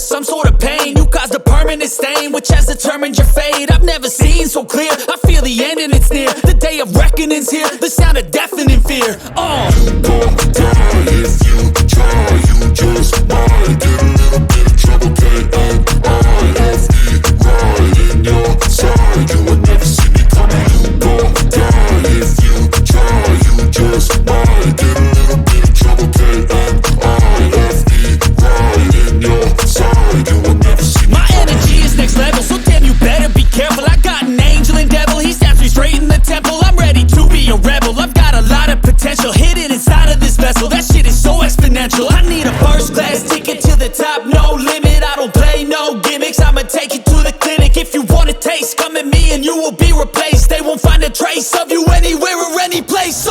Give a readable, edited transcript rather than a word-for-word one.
some sort of pain. You caused a permanent stain, which has determined your fate. I've never seen so clear, I feel the end and it's near. The day of reckoning's here, the sound of deafening fear. You gon' die if you try, you just might get a little bit of trouble, K-N-I-F-E, right in your side. You would never see me coming. You gon' die if you try, you just might get a little bit of trouble, K-N-I-F-E, right in your side. You would never see me. My energy is next level, so damn you better be careful. I got an angel and devil, he snaps me straight in the temple. I'm ready to be a rebel, I've got a lot of potential hidden inside of this vessel. That shit is so exponential. I need a first class ticket to the top, no limit. I don't play no gimmicks, I'ma take you to the clinic. If you want a taste, come at me and you will be replaced. They won't find a trace of you anywhere or any place.